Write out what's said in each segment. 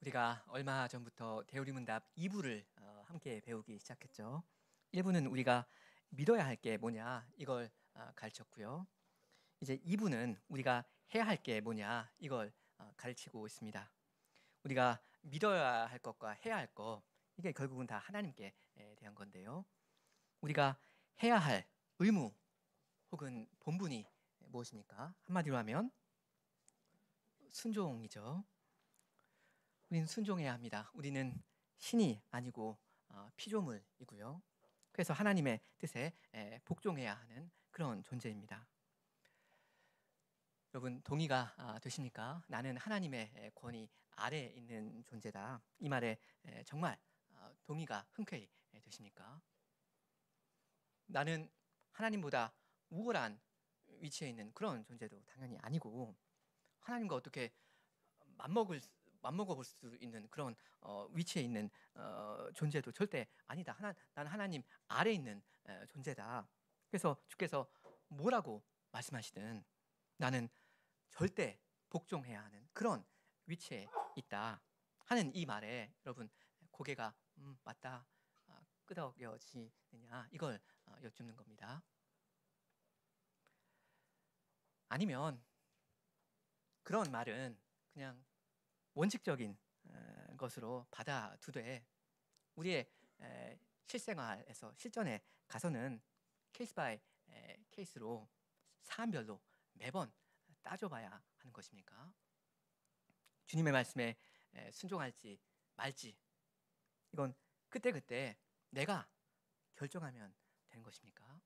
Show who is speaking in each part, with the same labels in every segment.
Speaker 1: 우리가 얼마 전부터 대우리문답 2부를 함께 배우기 시작했죠. 1부는 우리가 믿어야 할 게 뭐냐 이걸 가르쳤고요. 이제 2부는 우리가 해야 할 게 뭐냐 이걸 가르치고 있습니다. 우리가 믿어야 할 것과 해야 할 것, 이게 결국은 다 하나님께 대한 건데요. 우리가 해야 할 의무 혹은 본분이 무엇입니까? 한마디로 하면 순종이죠. 우리는 순종해야 합니다. 우리는 신이 아니고 피조물이고요. 그래서 하나님의 뜻에 복종해야 하는 그런 존재입니다. 여러분 동의가 되십니까? 나는 하나님의 권위 아래에 있는 존재다. 이 말에 정말 동의가 흔쾌히 되십니까? 나는 하나님보다 우월한 위치에 있는 그런 존재도 당연히 아니고, 하나님과 어떻게 맞먹어 볼 수 있는 그런 위치에 있는 존재도 절대 아니다. 나는 하나님 아래에 있는 존재다. 그래서 주께서 뭐라고 말씀하시든 나는 절대 복종해야 하는 그런 위치에 있다 하는 이 말에 여러분 고개가 맞다 끄덕여지느냐 이걸 여쭙는 겁니다. 아니면 그런 말은 그냥 원칙적인 것으로 받아두되 우리의 실생활에서 실전에 가서는 케이스 바이 케이스로 사안별로 매번 따져봐야 하는 것입니까? 주님의 말씀에 순종할지 말지, 이건 그때그때 내가 결정하면 되는 것입니까?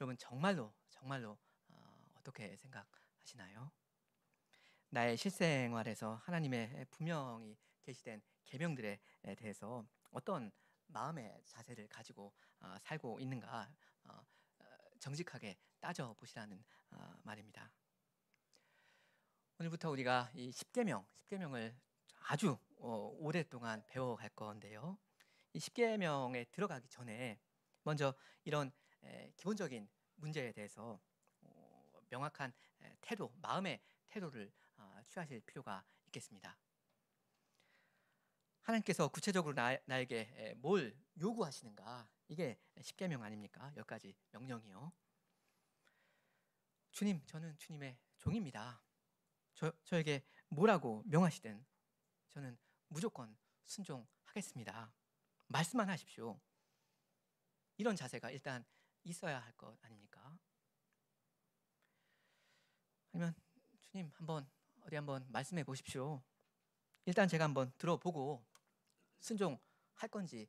Speaker 1: 여러분 정말로 어떻게 생각하시나요? 나의 실생활에서 하나님의 분명히 계시된 계명들에 대해서 어떤 마음의 자세를 가지고 살고 있는가 정직하게 따져보시라는 말입니다. 오늘부터 우리가 이 10계명을 아주 오랫동안 배워갈 건데요. 이 10계명에 들어가기 전에 먼저 이런 기본적인 문제에 대해서 명확한 태도, 마음의 태도를 취하실 필요가 있겠습니다. 하나님께서 구체적으로 나에게 뭘 요구하시는가? 이게 10계명 아닙니까? 10가지 명령이요. 주님, 저는 주님의 종입니다. 저에게 뭐라고 명하시든 저는 무조건 순종하겠습니다. 말씀만 하십시오. 이런 자세가 일단 있어야 할 것 아닙니까? 아니면 주님 어디 한번 말씀해 보십시오. 일단 제가 한번 들어보고 순종할 건지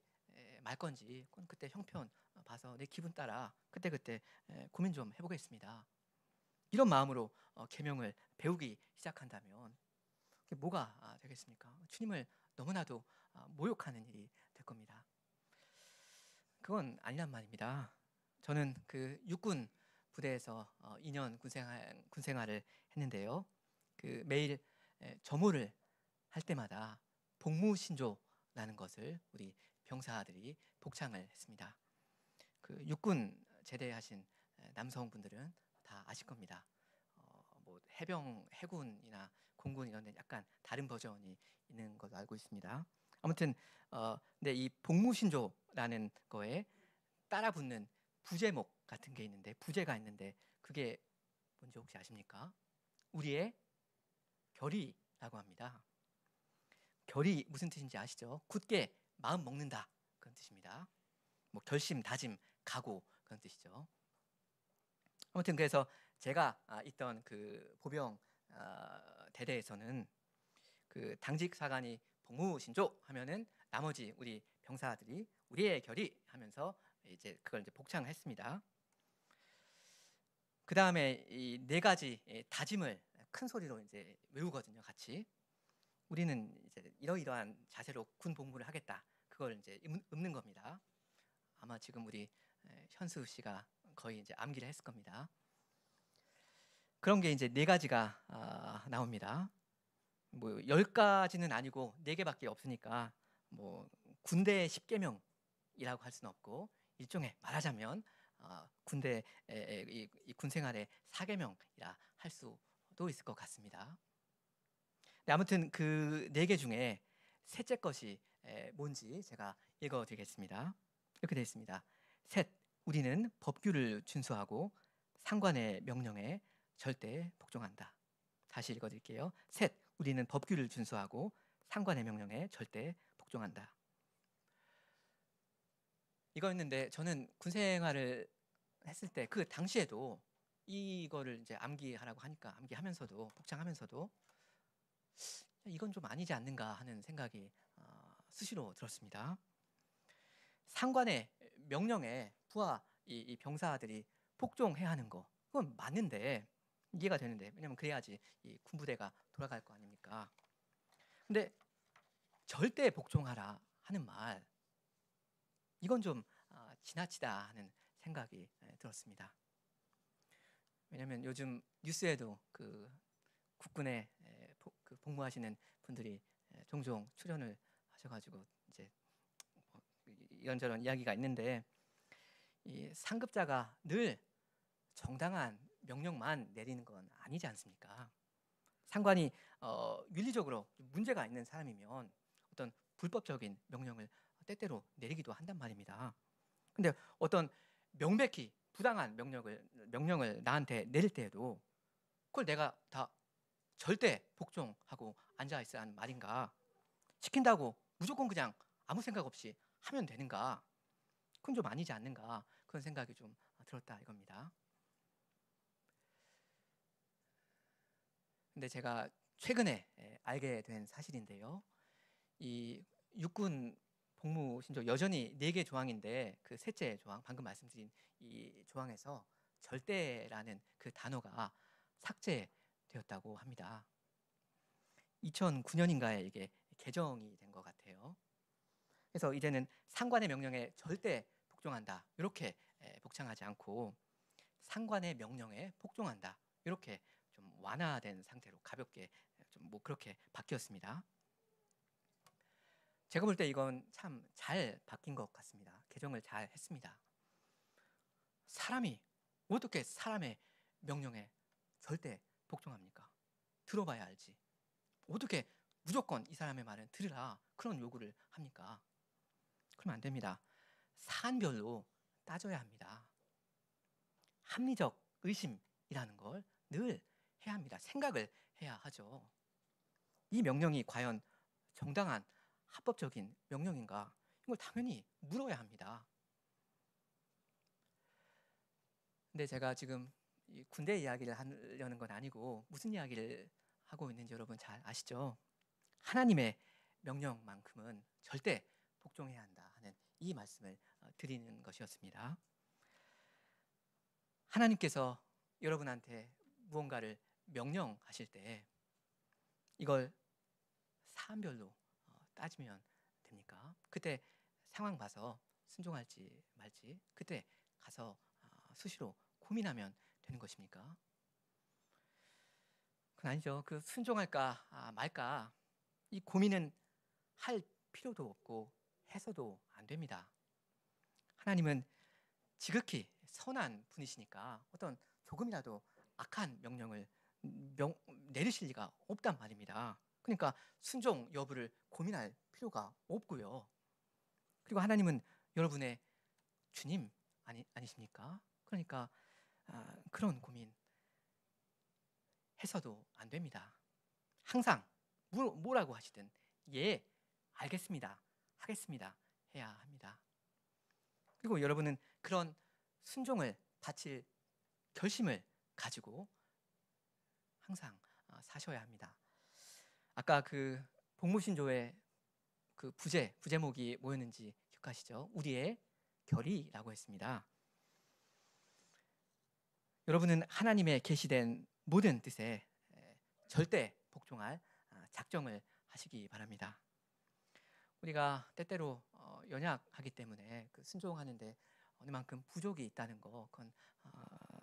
Speaker 1: 말 건지 그건 그때 형편 봐서 내 기분 따라 그때 고민 좀 해보겠습니다. 이런 마음으로 계명을 배우기 시작한다면 그게 뭐가 되겠습니까? 주님을 너무나도 모욕하는 일이 될 겁니다. 그건 아니란 말입니다. 저는 그 육군 부대에서 2년 군생활을 했는데요. 그 매일 점호를 할 때마다 복무신조라는 것을 우리 병사들이 복창을 했습니다. 그 육군 제대하신 남성분들은 다 아실 겁니다. 뭐 해군이나 공군 이런 데 약간 다른 버전이 있는 걸로 알고 있습니다. 아무튼 근데 이 복무신조라는 거에 따라붙는 부제목 같은 게 있는데, 부제가 있는데 그게 뭔지 혹시 아십니까? 우리의 결의라고 합니다. 결의 무슨 뜻인지 아시죠? 굳게 마음 먹는다 그런 뜻입니다. 뭐 결심, 다짐, 각오 그런 뜻이죠. 아무튼 그래서 제가 있던 그 보병 대대에서는 그 당직 사관이 복무신조 하면은 나머지 우리 병사들이 우리의 결의 하면서 이제 그걸 이제 복창했습니다. 그 다음에 이 4가지 다짐을 큰 소리로 이제 외우거든요, 같이. 우리는 이제 이러이러한 자세로 군 복무를 하겠다. 그걸 이제 읊는 겁니다. 아마 지금 우리 현수 씨가 거의 이제 암기를 했을 겁니다. 그런 게 이제 4가지가 나옵니다. 뭐 10가지는 아니고 4개밖에 없으니까 뭐 군대 10계명이라고 할 수는 없고, 일종의 말하자면 군대 이 군생활의 4계명이라 할 수도 있을 것 같습니다. 네, 아무튼 그 네 개 중에 셋째 것이 뭔지 제가 읽어드리겠습니다. 이렇게 되어 있습니다. 셋, 우리는 법규를 준수하고 상관의 명령에 절대 복종한다. 다시 읽어드릴게요. 셋, 우리는 법규를 준수하고 상관의 명령에 절대 복종한다. 이거였는데 저는 군 생활을 했을 때 그 당시에도 이거를 이제 암기하라고 하니까 암기하면서도 복창하면서도 이건 좀 아니지 않는가 하는 생각이 수시로 들었습니다. 상관의 명령에 부하 이 병사들이 복종해야 하는 거 그건 맞는데 이해가 되는데 왜냐면 그래야지 이 군부대가 돌아갈 거 아닙니까? 근데 절대 복종하라 하는 말 이건 좀 지나치다 하는 생각이 들었습니다. 왜냐면 요즘 뉴스에도 그 국군에 그 복무하시는 분들이 종종 출연을 하셔가지고 이제 뭐 이런저런 이야기가 있는데 이 상급자가 늘 정당한 명령만 내리는 건 아니지 않습니까? 상관이 윤리적으로 문제가 있는 사람이면 어떤 불법적인 명령을 때때로 내리기도 한단 말입니다. 근데 어떤 명백히 부당한 명령을 나한테 내릴 때에도 그걸 내가 다 절대 복종하고 앉아 있어야 하는 말인가? 시킨다고 무조건 그냥 아무 생각 없이 하면 되는가? 그건 좀 아니지 않는가? 그런 생각이 좀 들었다 이겁니다. 근데 제가 최근에 알게 된 사실인데요. 이 육군 복무 신조 여전히 4개 조항인데 그 셋째 조항 방금 말씀드린 이 조항에서 절대라는 그 단어가 삭제되었다고 합니다. 2009년인가에 이게 개정이 된 것 같아요. 그래서 이제는 상관의 명령에 절대 복종한다 이렇게 복창하지 않고 상관의 명령에 복종한다 이렇게 좀 완화된 상태로 가볍게 좀 뭐 그렇게 바뀌었습니다. 제가 볼 때 이건 참 잘 바뀐 것 같습니다. 개정을 잘 했습니다. 사람이 어떻게 사람의 명령에 절대 복종합니까? 들어봐야 알지. 어떻게 무조건 이 사람의 말은 들으라 그런 요구를 합니까? 그러면 안 됩니다. 사안별로 따져야 합니다. 합리적 의심이라는 걸 늘 해야 합니다. 생각을 해야 하죠. 이 명령이 과연 정당한 합법적인 명령인가? 이걸 당연히 물어야 합니다. 근데 제가 지금 이 군대 이야기를 하려는 건 아니고 무슨 이야기를 하고 있는지 여러분 잘 아시죠? 하나님의 명령만큼은 절대 복종해야 한다 하는 이 말씀을 드리는 것이었습니다. 하나님께서 여러분한테 무언가를 명령하실 때 이걸 사안별로 따지면 됩니까? 그때 상황 봐서 순종할지 말지 그때 가서 수시로 고민하면 되는 것입니까? 그건 아니죠. 그 순종할까 말까 이 고민은 할 필요도 없고 해서도 안 됩니다. 하나님은 지극히 선한 분이시니까 어떤 조금이라도 악한 명령을 내리실 리가 없단 말입니다. 그러니까 순종 여부를 고민할 필요가 없고요. 그리고 하나님은 여러분의 주님 아니십니까? 그러니까 그런 고민 해서도 안 됩니다. 항상 뭐라고 하시든 예, 알겠습니다, 하겠습니다 해야 합니다. 그리고 여러분은 그런 순종을 바칠 결심을 가지고 항상 사셔야 합니다. 아까 그 복무신조의 그 부제목이 뭐였는지 기억하시죠? 우리의 결의라고 했습니다. 여러분은 하나님의 계시된 모든 뜻에 절대 복종할 작정을 하시기 바랍니다. 우리가 때때로 연약하기 때문에 그 순종하는데 어느 만큼 부족이 있다는 거 그건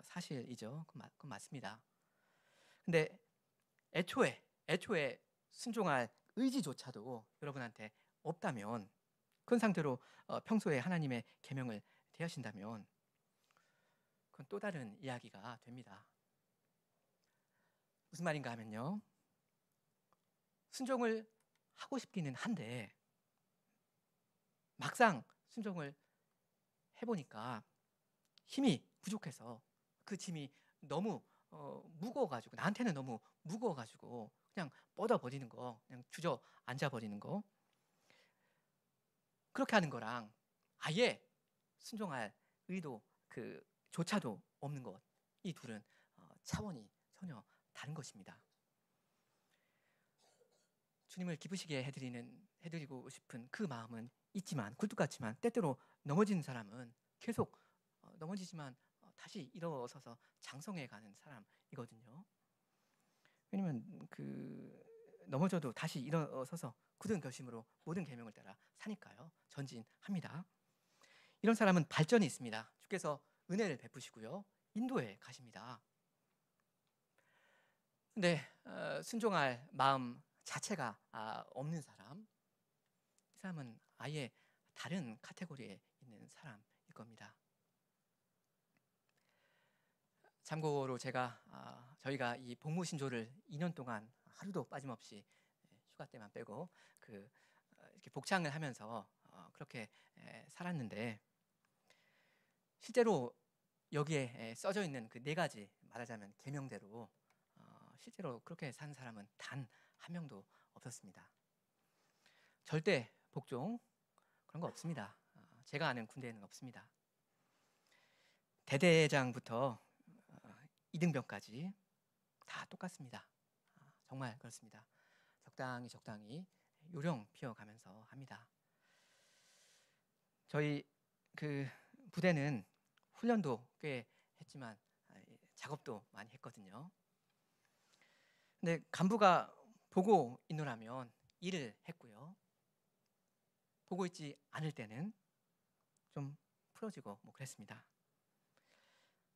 Speaker 1: 사실이죠. 그건 맞습니다. 근데 애초에 순종할 의지조차도 여러분한테 없다면 그런 상태로 평소에 하나님의 계명을 대하신다면 그건 또 다른 이야기가 됩니다. 무슨 말인가 하면요. 순종을 하고 싶기는 한데 막상 순종을 해보니까 힘이 부족해서 그 짐이 너무 무거워가지고, 나한테는 너무 무거워가지고 그냥 뻗어버리는 거, 그냥 주저앉아버리는 거, 그렇게 하는 거랑 아예 순종할 의도 조차도 없는 것, 이 둘은 차원이 전혀 다른 것입니다. 주님을 기쁘시게 해드리고 싶은 그 마음은 있지만, 굴뚝같지만 때때로 넘어지는 사람은 계속 넘어지지만 다시 일어서서 장성해가는 사람이거든요. 왜냐면 넘어져도 다시 일어서서 굳은 결심으로 모든 계명을 따라 사니까요. 전진합니다. 이런 사람은 발전이 있습니다. 주께서 은혜를 베푸시고요, 인도해 가십니다. 근데 순종할 마음 자체가 없는 사람, 이 사람은 아예 다른 카테고리에 있는 사람일 겁니다. 참고로 저희가 이 복무신조를 2년 동안 하루도 빠짐없이 휴가 때만 빼고 이렇게 복창을 하면서 그렇게 살았는데, 실제로 여기에 써져 있는 그 4가지, 말하자면 계명대로 실제로 그렇게 산 사람은 단 한 명도 없었습니다. 절대 복종 그런 거 없습니다. 제가 아는 군대에는 없습니다. 대대장부터 이등병까지 다 똑같습니다. 정말 그렇습니다. 적당히 요령 피워가면서 합니다. 저희 부대는 훈련도 꽤 했지만 작업도 많이 했거든요. 근데 간부가 보고 있노라면 일을 했고요, 보고 있지 않을 때는 좀 풀어지고 뭐 그랬습니다.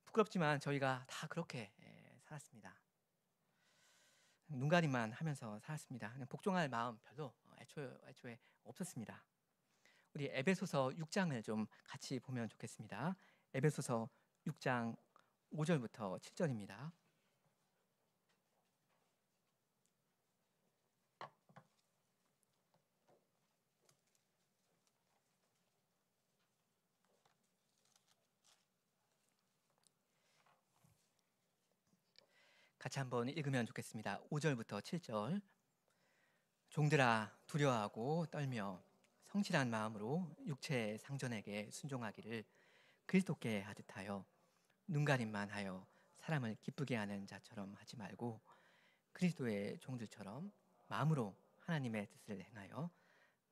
Speaker 1: 부끄럽지만 저희가 다 그렇게 살았습니다. 눈가림만 하면서 살았습니다. 그냥 복종할 마음 별로 애초에 없었습니다. 우리 에베소서 6장을 좀 같이 보면 좋겠습니다. 에베소서 6장 5절부터 7절입니다. 같이 한번 읽으면 좋겠습니다. 5절부터 7절. 종들아, 두려워하고 떨며 성실한 마음으로 육체의 상전에게 순종하기를 그리스도께 하듯하여 눈가림만 하여 사람을 기쁘게 하는 자처럼 하지 말고 그리스도의 종들처럼 마음으로 하나님의 뜻을 행하여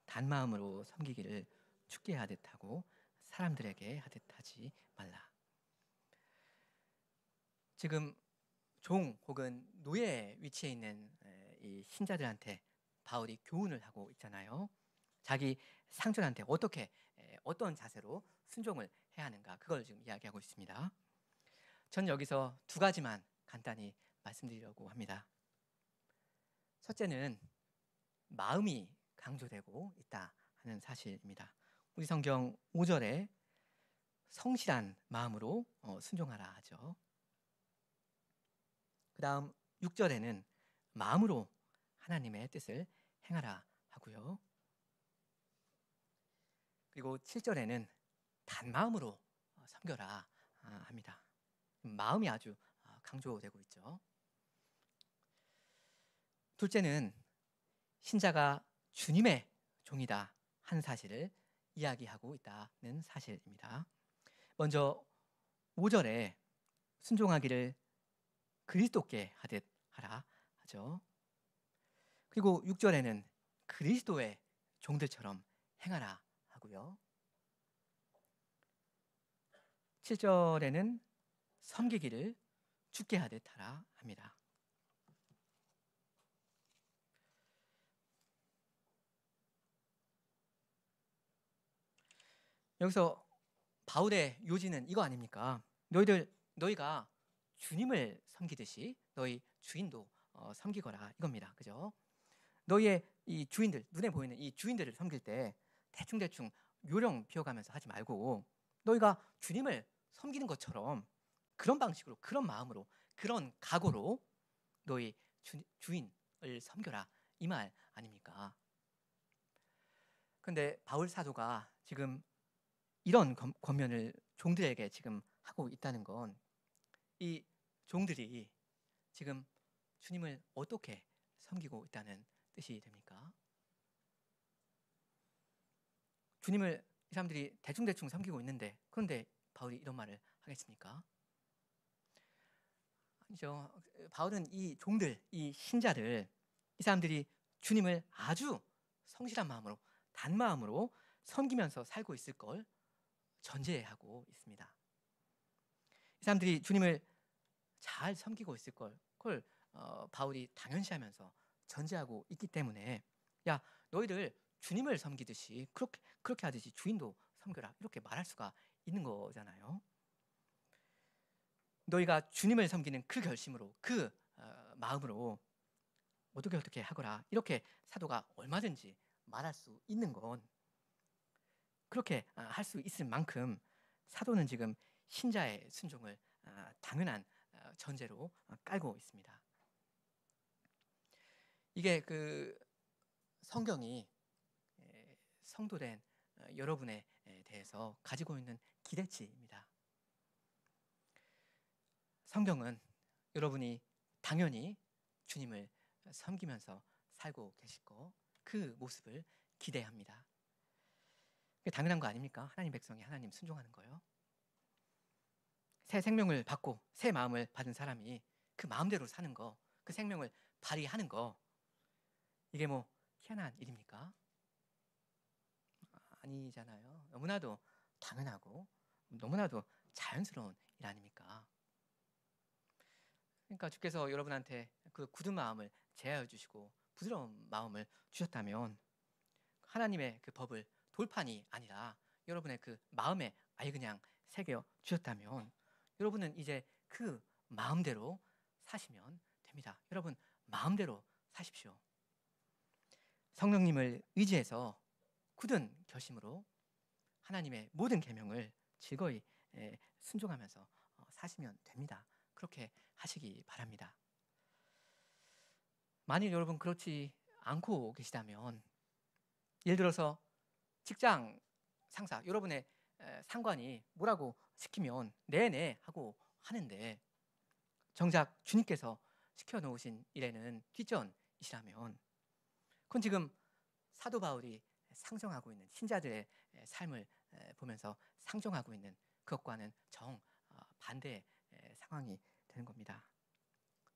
Speaker 1: 단마음으로 섬기기를 축게 하듯 하고 사람들에게 하듯 하지 말라. 지금 종 혹은 노예 위치에 있는 이 신자들한테 바울이 교훈을 하고 있잖아요. 자기 상전한테 어떤 자세로 순종을 해야 하는가, 그걸 지금 이야기하고 있습니다. 전 여기서 2가지만 간단히 말씀드리려고 합니다. 첫째는 마음이 강조되고 있다 하는 사실입니다. 우리 성경 5절에 성실한 마음으로 순종하라 하죠. 그 다음 6절에는 마음으로 하나님의 뜻을 행하라 하고요. 그리고 7절에는 단마음으로 섬겨라 합니다. 마음이 아주 강조되고 있죠. 둘째는 신자가 주님의 종이다 하는 사실을 이야기하고 있다는 사실입니다. 먼저 5절에 순종하기를 그리스도께 하듯 하라 하죠. 그리고 6절에는 그리스도의 종들처럼 행하라 하고요. 7절에는 섬기기를 주께 하듯 하라 합니다. 여기서 바울의 요지는 이거 아닙니까? 너희가 주님을 섬기듯이 너희 주인도 섬기거라, 이겁니다. 그죠? 너희의 이 주인들, 눈에 보이는 이 주인들을 섬길 때 대충 요령 피워가면서 하지 말고 너희가 주님을 섬기는 것처럼 그런 방식으로, 그런 마음으로, 그런 각오로 너희 주인을 섬겨라, 이 말 아닙니까? 그런데 바울 사도가 지금 이런 권면을 종들에게 지금 하고 있다는 건 이 종들이 지금 주님을 어떻게 섬기고 있다는 뜻이 됩니까? 주님을 이 사람들이 대충대충 섬기고 있는데 그런데 바울이 이런 말을 하겠습니까? 아니죠. 바울은 이 종들, 이 신자들, 이 사람들이 주님을 아주 성실한 마음으로, 단마음으로 섬기면서 살고 있을 걸 전제하고 있습니다. 이 사람들이 주님을 잘 섬기고 있을 걸, 그걸 바울이 당연시하면서 전제하고 있기 때문에 야, 너희들 주님을 섬기듯이 그렇게 하듯이 주인도 섬겨라 이렇게 말할 수가 있는 거잖아요. 너희가 주님을 섬기는 그 결심으로 그 마음으로 어떻게 하거라 이렇게 사도가 얼마든지 말할 수 있는 건 그렇게 할 수 있을 만큼 사도는 지금 신자의 순종을 당연한 전제로 깔고 있습니다. 이게 그 성경이 성도된 여러분에 대해서 가지고 있는 기대치입니다. 성경은 여러분이 당연히 주님을 섬기면서 살고 계실 거 그 모습을 기대합니다. 그게 당연한 거 아닙니까? 하나님 백성이 하나님 순종하는 거요. 새 생명을 받고 새 마음을 받은 사람이 그 마음대로 사는 거, 그 생명을 발휘하는 거 이게 뭐 희한한 일입니까? 아니잖아요. 너무나도 당연하고 너무나도 자연스러운 일 아닙니까? 그러니까 주께서 여러분한테 그 굳은 마음을 제하여 주시고 부드러운 마음을 주셨다면 하나님의 그 법을 돌판이 아니라 여러분의 그 마음에 아예 그냥 새겨 주셨다면 여러분은 이제 그 마음대로 사시면 됩니다. 여러분 마음대로 사십시오. 성령님을 의지해서 굳은 결심으로 하나님의 모든 계명을 즐거이 순종하면서 사시면 됩니다. 그렇게 하시기 바랍니다. 만일 여러분 그렇지 않고 계시다면 예를 들어서 직장 상사 여러분의 상관이 뭐라고 시키면 네네 하고 하는데 정작 주님께서 시켜놓으신 일에는 뒷전이시라면 그건 지금 사도 바울이 상정하고 있는 신자들의 삶을 보면서 상정하고 있는 그것과는 정반대의 상황이 되는 겁니다.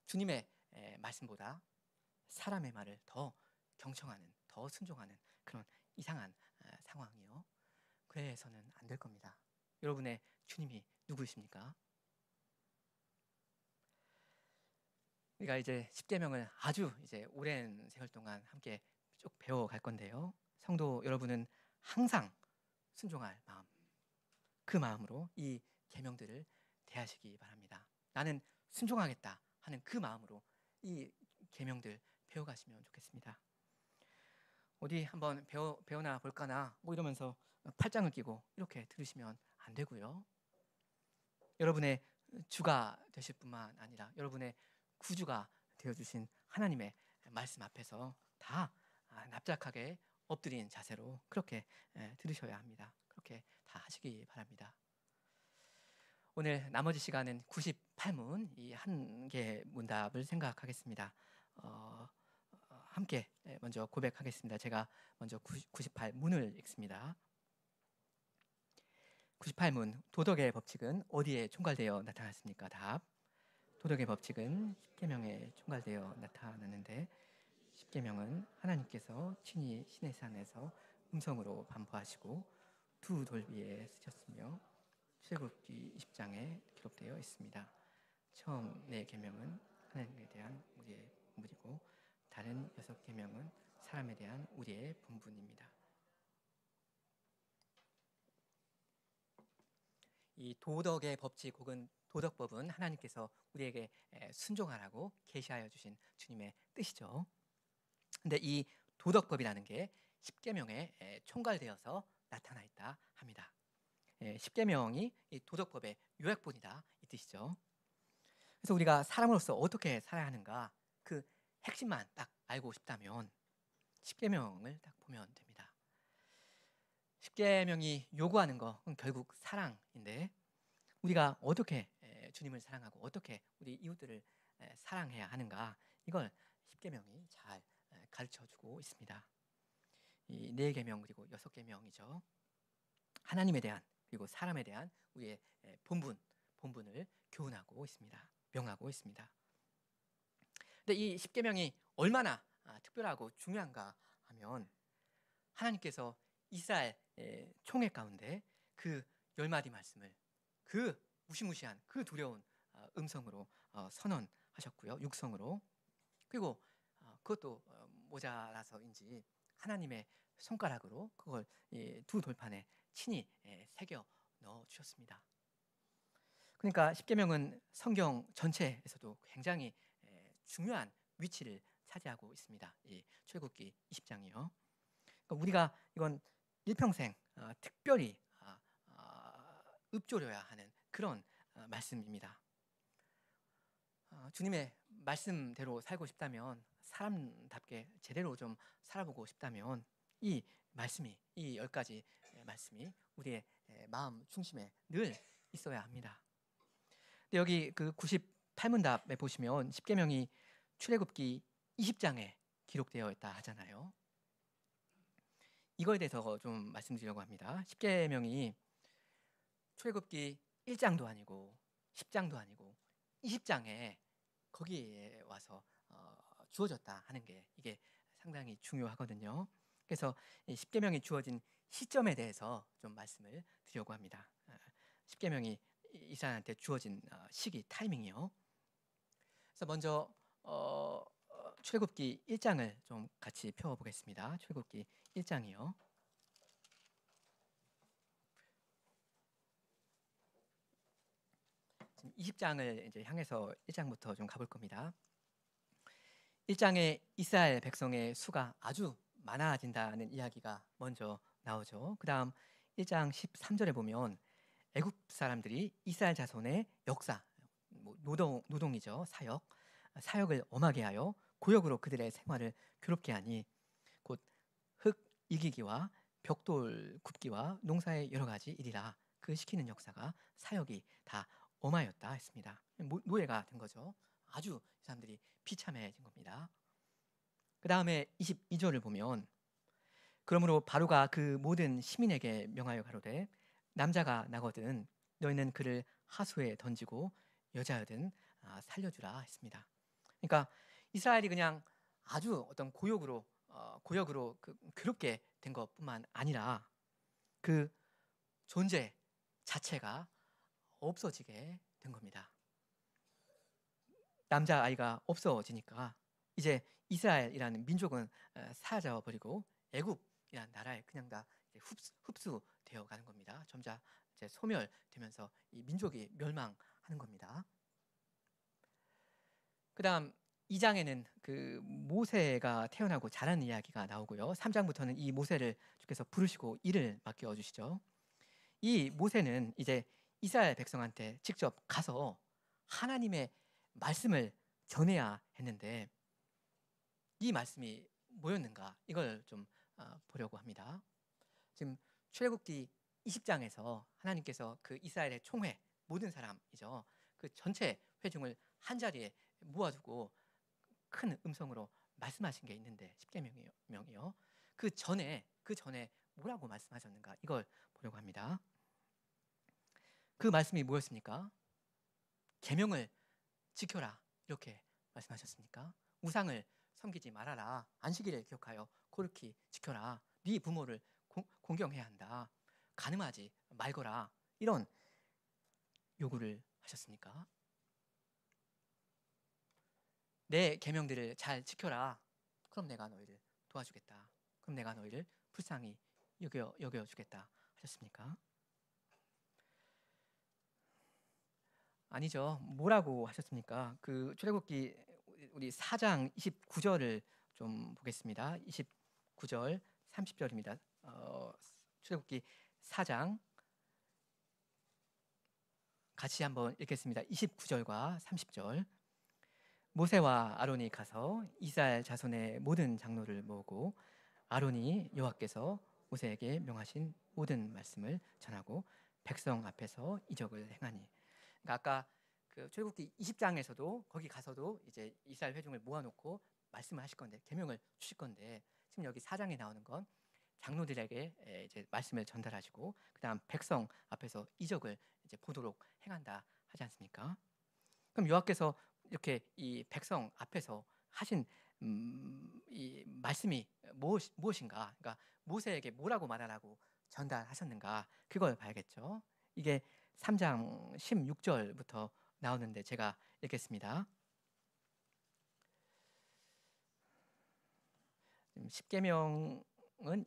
Speaker 1: 주님의 말씀보다 사람의 말을 더 경청하는, 더 순종하는 그런 이상한 상황이요. 그래서는 안 될 겁니다. 여러분의 주님이 누구이십니까? 우리가 이제 십계명을 아주 이제 오랜 세월 동안 함께 쭉 배워갈 건데요. 성도 여러분은 항상 순종할 마음, 그 마음으로 이 계명들을 대하시기 바랍니다. 나는 순종하겠다 하는 그 마음으로 이 계명들 배워가시면 좋겠습니다. 어디 한번 배워나 볼까나 뭐 이러면서 팔짱을 끼고 이렇게 들으시면 안 되고요. 여러분의 주가 되실 뿐만 아니라 여러분의 구주가 되어주신 하나님의 말씀 앞에서 다 납작하게 엎드린 자세로 그렇게 들으셔야 합니다. 그렇게 다 하시기 바랍니다. 오늘 나머지 시간은 98문 이 한 개 문답을 생각하겠습니다. 함께 먼저 고백하겠습니다. 제가 먼저 98문을 읽습니다. 98문 도덕의 법칙은 어디에 총괄되어 나타났습니까? 답. 도덕의 법칙은 십계명에 총괄되어 나타나는데 십계명은 하나님께서 친히 시내산에서 음성으로 반포하시고 두 돌비에 쓰셨으며 출애굽기 20장에 기록되어 있습니다. 처음 네 계명은 하나님에 대한 우리의 본분이고 다른 6계명은 사람에 대한 우리의 본분입니다. 이 도덕의 법칙 혹은 도덕법은 하나님께서 우리에게 순종하라고 계시하여 주신 주님의 뜻이죠. 근데 이 도덕법이라는 게 십계명에 총괄되어서 나타나 있다 합니다. 십계명이 이 도덕법의 요약본이다 이 뜻이죠. 그래서 우리가 사람으로서 어떻게 살아야 하는가 그 핵심만 딱 알고 싶다면 십계명을 딱 보면 됩니다. 십계명이 요구하는 것은 결국 사랑인데 우리가 어떻게 주님을 사랑하고 어떻게 우리 이웃들을 사랑해야 하는가, 이걸 십계명이 잘 가르쳐주고 있습니다. 이 4계명 그리고 6계명이죠. 하나님에 대한 그리고 사람에 대한 우리의 본분을 교훈하고 있습니다. 명하고 있습니다. 근데 이 십계명이 얼마나 특별하고 중요한가 하면 하나님께서 이스라엘 총회 가운데 그 10마디 말씀을 그 무시무시한 그 두려운 음성으로 선언하셨고요. 육성으로. 그리고 그것도 모자라서인지 하나님의 손가락으로 그걸 두 돌판에 친히 새겨 넣어 주셨습니다. 그러니까 십계명은 성경 전체에서도 굉장히 중요한 위치를 차지하고 있습니다. 이 출애굽기 20장이요. 그러니까 우리가 이건 일평생 특별히 읊조려야 하는 그런 말씀입니다. 주님의 말씀대로 살고 싶다면, 사람답게 제대로 좀 살아보고 싶다면 이 10가지 말씀이 우리의 마음 중심에 늘 있어야 합니다. 근데 여기 그 98문답에 보시면 십계명이 출애굽기 20장에 기록되어 있다 하잖아요. 이거에 대해서 좀 말씀드리려고 합니다. 십계명이 출애굽기 1장도 아니고 10장도 아니고 20장에 거기에 와서 주어졌다 하는 게 이게 상당히 중요하거든요. 그래서 이 십계명이 주어진 시점에 대해서 좀 말씀을 드리려고 합니다. 십계명이 이스라엘한테 주어진 시기, 타이밍이요. 그래서 먼저 출애굽기 1장을 좀 같이 펴보겠습니다. 출애굽기 1장이요. 20장을 이제 향해서 1장부터 좀 가볼 겁니다. 1장에 이스라엘 백성의 수가 아주 많아진다는 이야기가 먼저 나오죠. 그 다음 1장 13절에 보면 애굽 사람들이 이스라엘 자손의 역사, 노동이죠. 사역을 엄하게 하여 고역으로 그들의 생활을 괴롭게 하니 곧 흙 이기기와 벽돌 굽기와 농사의 여러 가지 일이라. 그 시키는 역사가 사역이 다 엄하였다 했습니다. 노예가 된 거죠. 아주 이 사람들이 비참해진 겁니다. 그 다음에 22절을 보면 그러므로 바로가 그 모든 시민에게 명하여 가로되 남자가 나거든 너희는 그를 하수에 던지고 여자여든 살려주라 했습니다. 그러니까 이스라엘이 그냥 아주 어떤 고역으로 괴롭게 된 것뿐만 아니라 그 존재 자체가 없어지게 된 겁니다. 남자아이가 없어지니까 이제 이스라엘이라는 민족은 사라져 버리고 애굽이라는 나라에 그냥 다 흡수되어 가는 겁니다. 점차 이제 소멸되면서 이 민족이 멸망하는 겁니다. 그다음 2장에는 그 모세가 태어나고 자라는 이야기가 나오고요. 3장부터는 이 모세를 주께서 부르시고 일을 맡겨 주시죠. 이 모세는 이제 이스라엘 백성한테 직접 가서 하나님의 말씀을 전해야 했는데 이 말씀이 뭐였는가, 이걸 좀 보려고 합니다. 지금 출애굽기 20장에서 하나님께서 그 이스라엘의 총회, 모든 사람이죠, 그 전체 회중을 한 자리에 모아두고 큰 음성으로 말씀하신 게 있는데 십계명이요. 그 전에 뭐라고 말씀하셨는가, 이걸 보려고 합니다. 그 말씀이 뭐였습니까? 계명을 지켜라, 이렇게 말씀하셨습니까? 우상을 섬기지 말아라, 안식일을 기억하여 거룩히 지켜라, 네 부모를 공경해야 한다, 간음하지 말거라, 이런 요구를 하셨습니까? 내 계명들을 잘 지켜라, 그럼 내가 너희를 도와주겠다, 그럼 내가 너희를 불쌍히 여겨주겠다 하셨습니까? 아니죠. 뭐라고 하셨습니까? 그 출애굽기 우리 4장 29절을 좀 보겠습니다. 29절 30절입니다. 출애굽기 4장 같이 한번 읽겠습니다. 29절과 30절. 모세와 아론이 가서 이스라엘 자손의 모든 장로를 모으고 아론이 여호와께서 모세에게 명하신 모든 말씀을 전하고 백성 앞에서 이적을 행하니. 그러니까 아까 그 출애굽기 20장에서도 거기 가서도 이제 이스라엘 회중을 모아놓고 말씀을 하실 건데 계명을 주실 건데 지금 여기 4장에 나오는 건 장로들에게 이제 말씀을 전달하시고 그다음 백성 앞에서 이적을 이제 보도록 행한다 하지 않습니까? 그럼 여호와께서 이렇게 이 백성 앞에서 하신 이 말씀이 무엇인가? 그러니까 모세에게 뭐라고 말하라고 전달하셨는가? 그걸 봐야겠죠. 이게 3장 16절부터 나오는데 제가 읽겠습니다. 10계명은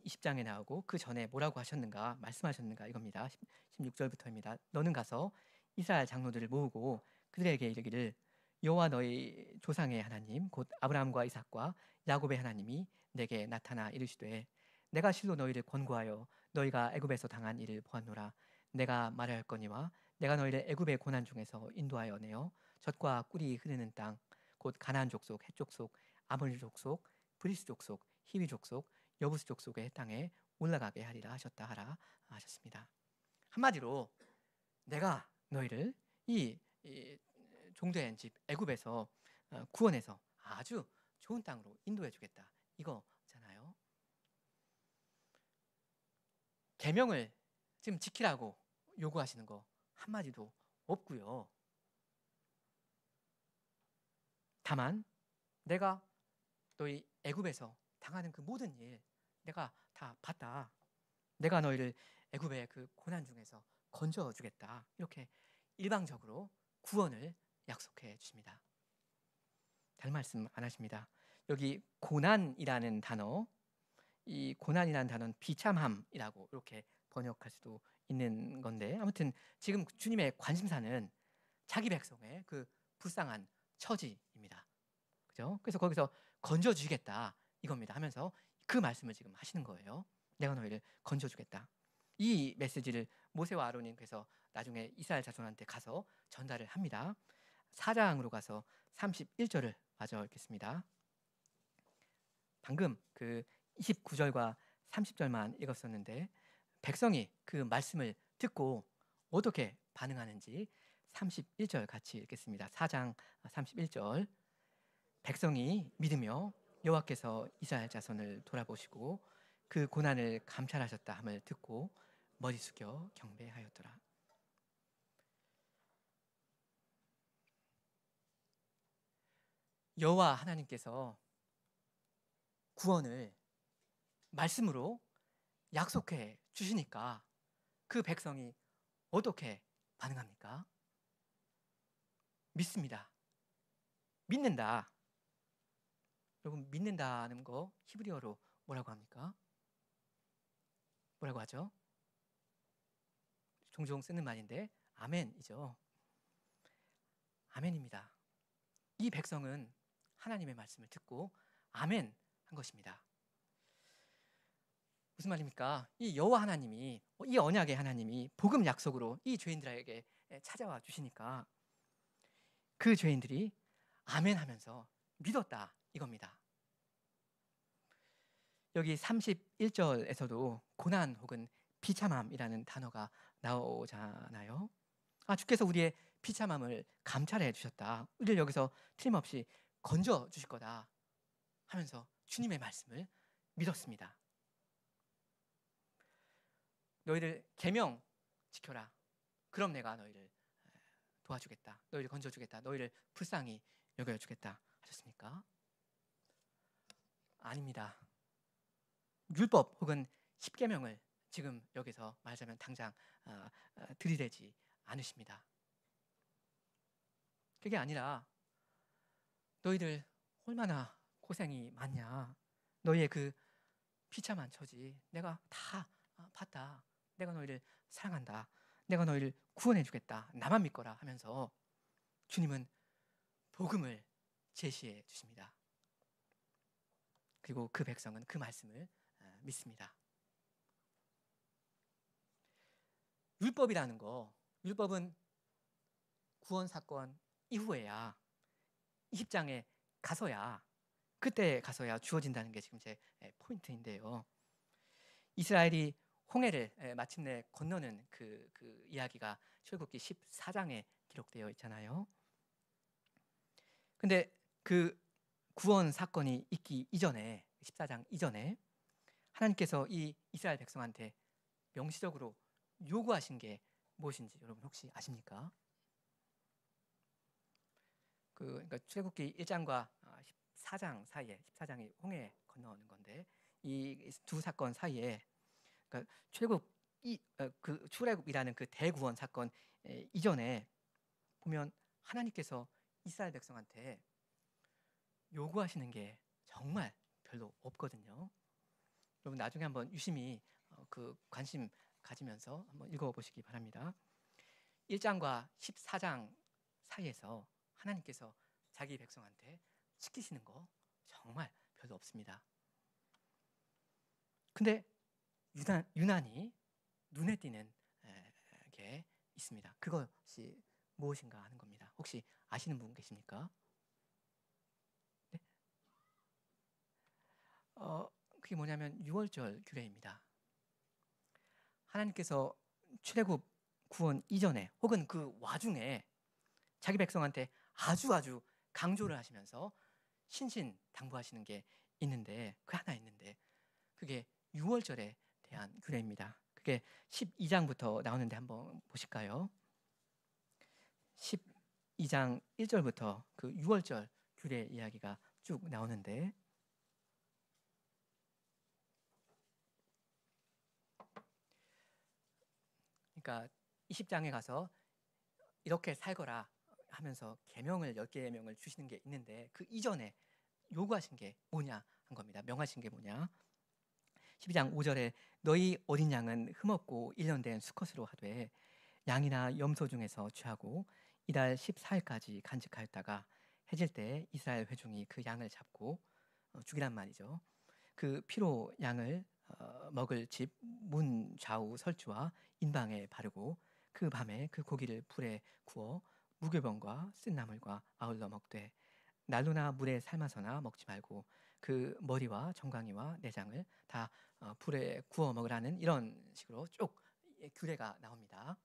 Speaker 1: 20장에 나오고 그 전에 뭐라고 하셨는가 말씀하셨는가 이겁니다. 16절부터입니다. 너는 가서 이스라엘 장로들을 모으고 그들에게 이르기를 여호와 너희 조상의 하나님 곧 아브라함과 이삭과 야곱의 하나님이 내게 나타나 이르시되 내가 실로 너희를 권고하여 너희가 애굽에서 당한 일을 보았노라. 내가 말하였거니와 내가 너희를 애굽의 고난 중에서 인도하여 내어 젖과 꿀이 흐르는 땅 곧 가나안 족속, 헷 족속, 아모리 족속, 브리스 족속, 히위 족속, 여부스 족속의 땅에 올라가게 하리라 하셨다 하셨습니다. 한마디로 내가 너희를 이 종된 집 애굽에서 구원해서 아주 좋은 땅으로 인도해 주겠다 이거잖아요. 계명을 지금 지키라고 요구하시는 거 한마디도 없고요. 다만 내가 너희 애굽에서 당하는 그 모든 일 내가 다 봤다. 내가 너희를 애굽의 그 고난 중에서 건져 주겠다. 이렇게 일방적으로 구원을 약속해 주십니다. 다른 말씀 안 하십니다. 여기 고난이라는 단어, 이 고난이라는 단어는 비참함이라고 이렇게 번역할 수도 있는 건데 아무튼 지금 주님의 관심사는 자기 백성의 그 불쌍한 처지입니다. 그죠? 그래서 거기서 건져 주겠다 이겁니다. 하면서 그 말씀을 지금 하시는 거예요. 내가 너희를 건져 주겠다. 이 메시지를 모세와 아론이 그래서 나중에 이스라엘 자손한테 가서 전달을 합니다. 4장으로 가서 31절을 마저 읽겠습니다. 방금 그 29절과 30절만 읽었었는데 백성이 그 말씀을 듣고 어떻게 반응하는지 31절 같이 읽겠습니다. 4장 31절 백성이 믿으며 여호와께서 이스라엘 자손을 돌아보시고 그 고난을 감찰하셨다 함을 듣고 머리 숙여 경배하였더라. 여호와 하나님께서 구원을 말씀으로 약속해 주시니까 그 백성이 어떻게 반응합니까? 믿습니다. 믿는다. 여러분 믿는다는 거 히브리어로 뭐라고 합니까? 뭐라고 하죠? 종종 쓰는 말인데 아멘이죠. 아멘입니다. 이 백성은 하나님의 말씀을 듣고 아멘 한 것입니다. 무슨 말입니까? 이 여호와 하나님이 이 언약의 하나님이 복음 약속으로 이 죄인들에게 찾아와 주시니까 그 죄인들이 아멘 하면서 믿었다 이겁니다. 여기 31절에서도 고난 혹은 비참함이라는 단어가 나오잖아요. 주께서 우리의 비참함을 감찰해 주셨다. 우리를 여기서 틀림없이 건져 주실 거다 하면서 주님의 말씀을 믿었습니다. 너희들 계명 지켜라. 그럼 내가 너희를 도와주겠다. 너희를 건져주겠다. 너희를 불쌍히 여겨주겠다 하셨습니까? 아닙니다. 율법 혹은 십계명을 지금 여기서 말하자면 당장 들이대지 않으십니다. 그게 아니라 너희들 얼마나 고생이 많냐. 너희의 그 비참한 처지 내가 다 봤다. 내가 너희를 사랑한다. 내가 너희를 구원해 주겠다. 나만 믿거라 하면서 주님은 복음을 제시해 주십니다. 그리고 그 백성은 그 말씀을 믿습니다. 율법이라는 거, 율법은 구원 사건 이후에야 20장에 가서야, 그때 가서야 주어진다는 게 지금 제 포인트인데요. 이스라엘이 홍해를 마침내 건너는 그 이야기가 출애굽기 14장에 기록되어 있잖아요. 근데 그 구원 사건이 있기 이전에, 14장 이전에 하나님께서 이 이스라엘 백성한테 명시적으로 요구하신 게 무엇인지 여러분 혹시 아십니까? 그러니까 출애굽기 1장과 14장 사이에, 14장이 홍해 건너는 건데, 이 두 사건 사이에, 그러니까 그 출애굽이라는 그 대구원 사건 이전에 보면 하나님께서 이스라엘 백성한테 요구하시는 게 정말 별로 없거든요. 여러분 나중에 한번 유심히 그 관심 가지면서 한번 읽어보시기 바랍니다. 1장과 14장 사이에서 하나님께서 자기 백성한테 시키시는 거 정말 별로 없습니다. 근데 유난히 눈에 띄는 게 있습니다. 그것이 무엇인가 하는 겁니다. 혹시 아시는 분 계십니까? 네? 그게 뭐냐면 유월절 규례입니다. 하나님께서 출애굽 구원 이전에 혹은 그 와중에 자기 백성한테 아주 강조를 하시면서 신신당부하시는 게 있는데, 그 하나 있는데, 그게 유월절에 대한 규례입니다. 그게 12장부터 나오는데 한번 보실까요? 12장 1절부터 그 유월절 규례 이야기가 쭉 나오는데, 그러니까 20장에 가서 이렇게 살거라 하면서 계명을 10계명을 주시는 게 있는데, 그 이전에 요구하신 게 뭐냐 한 겁니다. 명하신 게 뭐냐? 12장 5절에 너희 어린 양은 흠없고 1년 된 수컷으로 하되 양이나 염소 중에서 취하고 이달 14일까지 간직하였다가 해질 때 이스라엘 회중이 그 양을 잡고 죽이란 말이죠. 그 피로 양을 먹을 집 문 좌우 설주와 인방에 바르고 그 밤에 그 고기를 불에 구워 무교병과 쓴 나물과 아울러 먹되 난로나 물에 삶아서나 먹지 말고 그 머리와 정강이와 내장을 다 불에 구워 먹으라는 이런 식으로 쭉 규례가 나옵니다.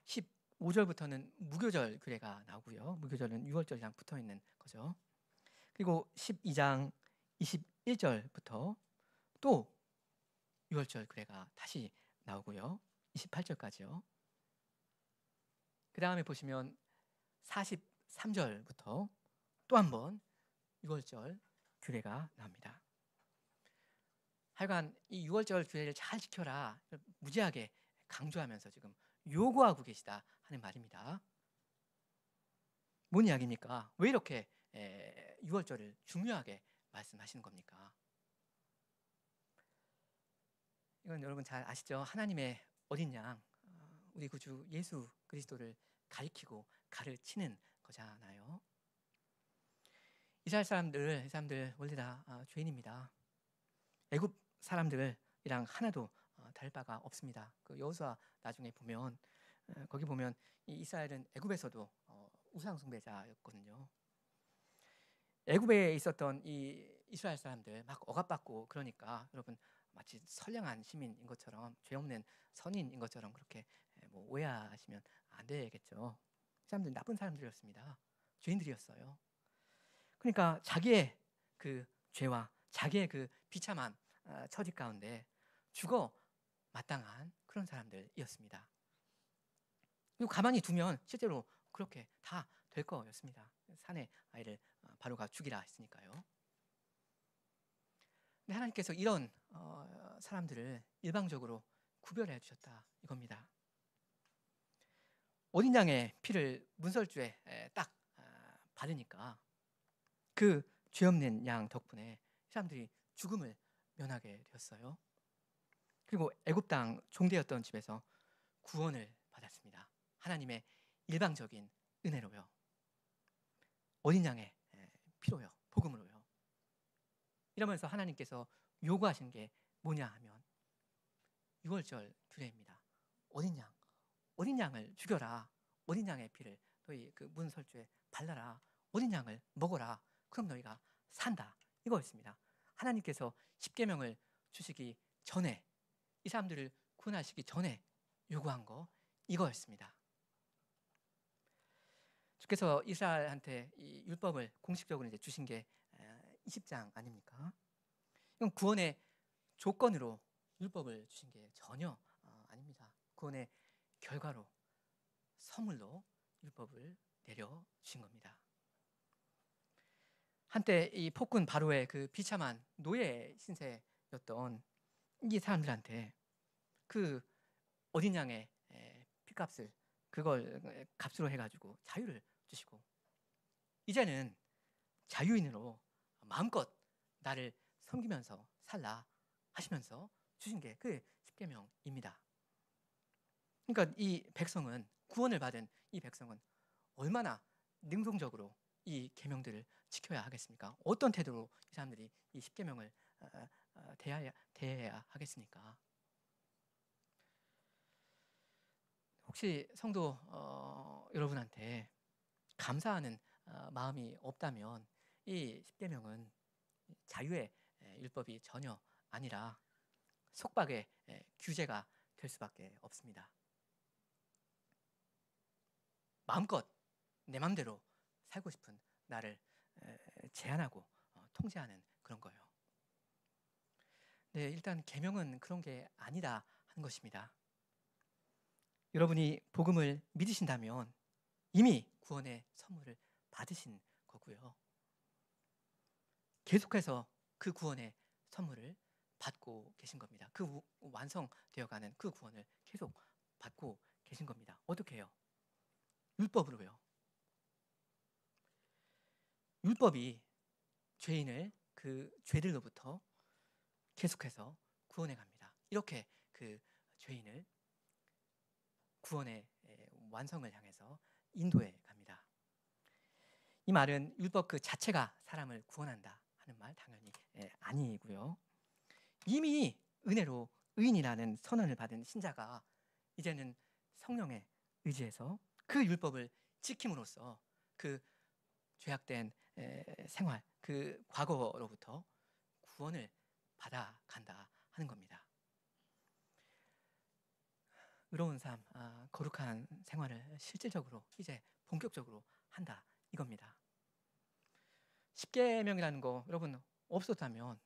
Speaker 1: 15절부터는 무교절 규례가 나오고요. 무교절은 유월절이랑 붙어 있는 거죠. 그리고 12장 21절부터 또 유월절 규례가 다시 나오고요. 28절까지요. 그 다음에 보시면 43절부터 또 한 번 유월절 규례가 나옵니다. 하여간 이 유월절 규례를 잘 지켜라 무지하게 강조하면서 지금 요구하고 계시다 하는 말입니다. 뭔 이야기입니까? 왜 이렇게 유월절을 중요하게 말씀하시는 겁니까? 이건 여러분 잘 아시죠? 하나님의 어린 양, 우리 구주 예수 그리스도를 가리키고 가르치는 거잖아요. 이스라엘 사람들 원래 다 죄인입니다. 애굽 사람들이랑 하나도 다를 바가 없습니다. 그 여호수아 나중에 보면 거기 보면 이 이스라엘은 애굽에서도 우상 숭배자였거든요. 애굽에 있었던 이 이스라엘 사람들 막 억압받고 그러니까 여러분 마치 선량한 시민인 것처럼 죄 없는 선인인 것처럼 그렇게 뭐 오해하시면 안 되겠죠. 이 사람들은 나쁜 사람들이었습니다. 죄인들이었어요. 그러니까 자기의 그 죄와 자기의 그 비참한 처지 가운데 죽어 마땅한 그런 사람들이었습니다. 그리고 가만히 두면 실제로 그렇게 다 될 거였습니다. 산의 아이를 바로가 죽이라 했으니까요. 근데 하나님께서 이런 사람들을 일방적으로 구별해 주셨다 이겁니다. 어린 양의 피를 문설주에 딱 바르니까 그 죄 없는 양 덕분에 사람들이 죽음을 면하게 되었어요. 그리고 애굽 땅 종되었던 집에서 구원을 받았습니다. 하나님의 일방적인 은혜로요. 어린 양의 피로요. 복음으로요. 이러면서 하나님께서 요구하신 게 뭐냐 하면 유월절 규례입니다. 어린 양을 죽여라. 어린 양의 피를 너희 그 문설주에 발라라. 어린 양을 먹어라. 그럼 너희가 산다. 이거였습니다. 하나님께서 십계명을 주시기 전에, 이 사람들을 구원하시기 전에 요구한 거 이거였습니다. 주께서 이스라엘한테 이 율법을 공식적으로 이제 주신 게 20장 아닙니까? 이건 구원의 조건으로 율법을 주신 게 전혀 아닙니다. 구원의 결과로, 선물로 율법을 내려 주신 겁니다. 한때 이 폭군 바로의 그 비참한 노예 신세였던 이 사람들한테 그 어린 양의 피값을 그걸 값으로 해가지고 자유를 주시고, 이제는 자유인으로 마음껏 나를 섬기면서 살라 하시면서 주신 게 그 십계명입니다. 그러니까 이 백성은, 구원을 받은 이 백성은 얼마나 능동적으로 이 계명들을 지켜야 하겠습니까? 어떤 태도로 이 사람들이 이 십계명을 대해야 하겠습니까? 혹시 성도 여러분한테 감사하는 마음이 없다면 이 십계명은 자유의 율법이 전혀 아니라 속박의 규제가 될 수밖에 없습니다. 마음껏 내 마음대로 살고 싶은 나를 제한하고 통제하는 그런 거예요. 네, 일단 계명은 그런 게 아니다 하는 것입니다. 여러분이 복음을 믿으신다면 이미 구원의 선물을 받으신 거고요. 계속해서 그 구원의 선물을 받고 계신 겁니다. 그 완성되어가는 그 구원을 계속 받고 계신 겁니다. 어떻게 해요? 율법으로요. 율법이 죄인을 그 죄들로부터 계속해서 구원해 갑니다. 이렇게 그 죄인을 구원의 완성을 향해서 인도해 갑니다. 이 말은 율법 그 자체가 사람을 구원한다 하는 말 당연히 아니고요. 이미 은혜로 의인이라는 선언을 받은 신자가 이제는 성령의 의지에서 그 율법을 지킴으로써 그 죄악된 생활, 그 과거로부터 구원을 받아간다 하는 겁니다. 의로운 삶, 거룩한 생활을 실질적으로 이제 본격적으로 한다 이겁니다. 십계명이라는 거 여러분 없었다면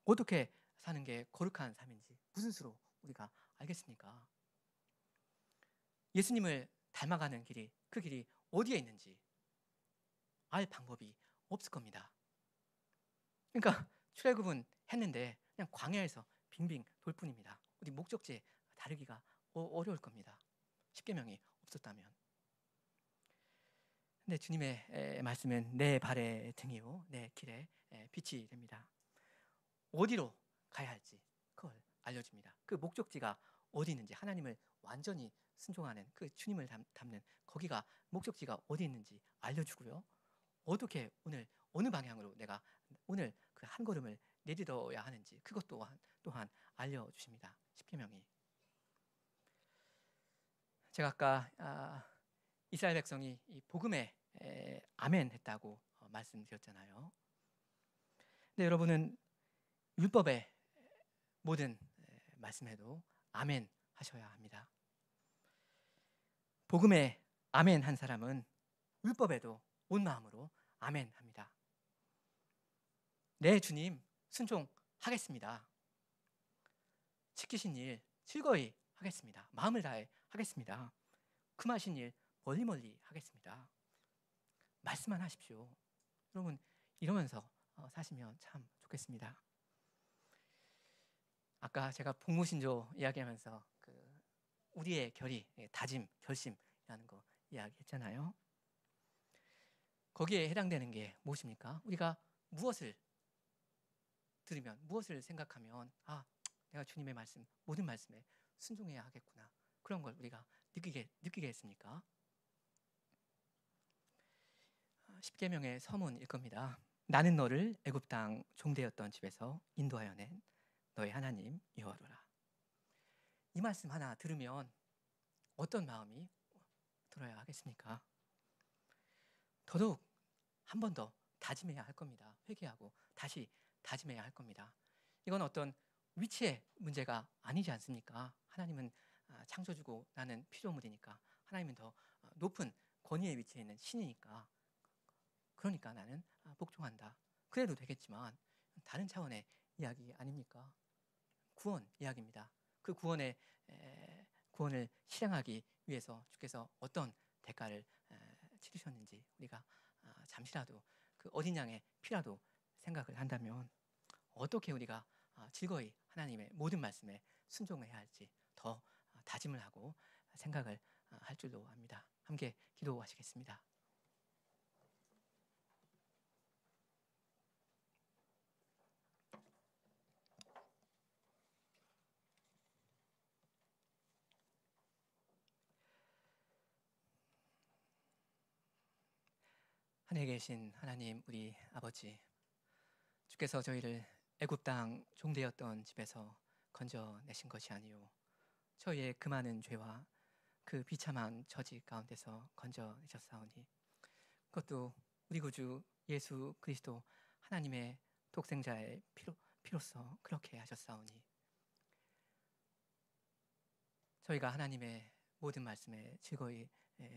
Speaker 1: 어떻게 사는 게 거룩한 삶인지 무슨 수로 우리가 알겠습니까? 예수님을 닮아가는 길이, 그 길이 어디에 있는지 알 방법이 없을 겁니다. 그러니까 출애굽은 했는데 그냥 광야에서 빙빙 돌 뿐입니다. 어디 목적지에 다르기가 어려울 겁니다. 십계명이 없었다면. 근데 주님의 말씀은 내 발의 등이요 내 길의 빛이 됩니다. 어디로 가야 할지 그걸 알려줍니다. 그 목적지가 어디 있는지, 하나님을 완전히 순종하는 그 주님을 닮는 거기가 목적지가 어디 있는지 알려주고요. 어떻게 오늘 어느 방향으로 내가 오늘 그 한 걸음을 내딛어야 하는지 그것 또한 알려주십니다. 십계명이. 제가 아까 이스라엘 백성이 이 복음에 아멘 했다고 말씀드렸잖아요. 근데 여러분은 율법의 모든 말씀에도 아멘 하셔야 합니다. 복음에 아멘 한 사람은 율법에도 온 마음으로 아멘 합니다. 네, 주님 순종하겠습니다. 시키신 일 즐거이 하겠습니다. 마음을 다해 하겠습니다. 금하신 일 멀리 하겠습니다. 말씀만 하십시오. 여러분 이러면서 사시면 참 좋겠습니다. 아까 제가 복무신조 이야기하면서 그 우리의 결의, 다짐, 결심이라는 거 이야기했잖아요. 거기에 해당되는 게 무엇입니까? 우리가 무엇을 들으면, 무엇을 생각하면 내가 주님의 말씀, 모든 말씀에 순종해야 하겠구나. 그런 걸 우리가 느끼겠습니까? 십계명의 서문일 겁니다. 나는 너를 애굽 땅 종되었던 집에서 인도하여 낸 너의 하나님 여호와라. 이 말씀 하나 들으면 어떤 마음이 들어야 하겠습니까? 더더욱 한 번 더 다짐해야 할 겁니다. 회개하고 다시 다짐해야 할 겁니다. 이건 어떤 위치의 문제가 아니지 않습니까? 하나님은 창조주고 나는 피조물이니까, 하나님은 더 높은 권위의 위치에 있는 신이니까, 그러니까 나는 복종한다. 그래도 되겠지만 다른 차원의 이야기 아닙니까? 구원 이야기입니다. 그 구원을 실행하기 위해서 주께서 어떤 대가를 치르셨는지 우리가 잠시라도 그 어린 양의 피라도 생각을 한다면 어떻게 우리가 즐거이 하나님의 모든 말씀에 순종해야 할지 더 다짐을 하고 생각을 할 줄로 압니다. 함께 기도하시겠습니다. 하늘에 계신 하나님 우리 아버지, 주께서 저희를 애굽 땅 종되었던 집에서 건져내신 것이 아니요 저희의 그 많은 죄와 그 비참한 처지 가운데서 건져내셨사오니, 그것도 우리 구주 예수 그리스도 하나님의 독생자의 피로써 그렇게 하셨사오니, 저희가 하나님의 모든 말씀에 즐거이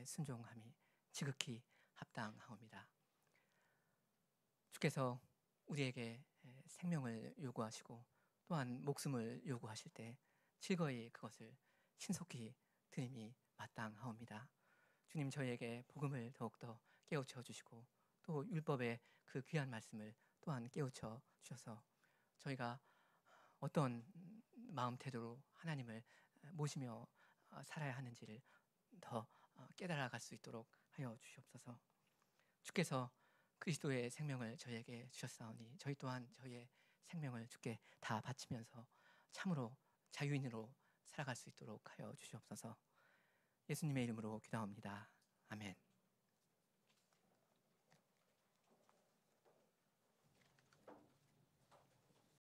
Speaker 1: 순종함이 지극히 합당하옵니다. 주께서 우리에게 생명을 요구하시고 또한 목숨을 요구하실 때 즐거이 그것을 신속히 드림이 마땅하옵니다. 주님, 저희에게 복음을 더욱더 깨우쳐 주시고 또 율법의 그 귀한 말씀을 또한 깨우쳐 주셔서 저희가 어떤 마음 태도로 하나님을 모시며 살아야 하는지를 더 깨달아갈 수 있도록 하여 주시옵소서. 주께서 그리스도의 생명을 저희에게 주셨사오니 저희 또한 저희의 생명을 주께 다 바치면서 참으로 자유인으로 살아갈 수 있도록 하여 주시옵소서. 예수님의 이름으로 기도합니다. 아멘.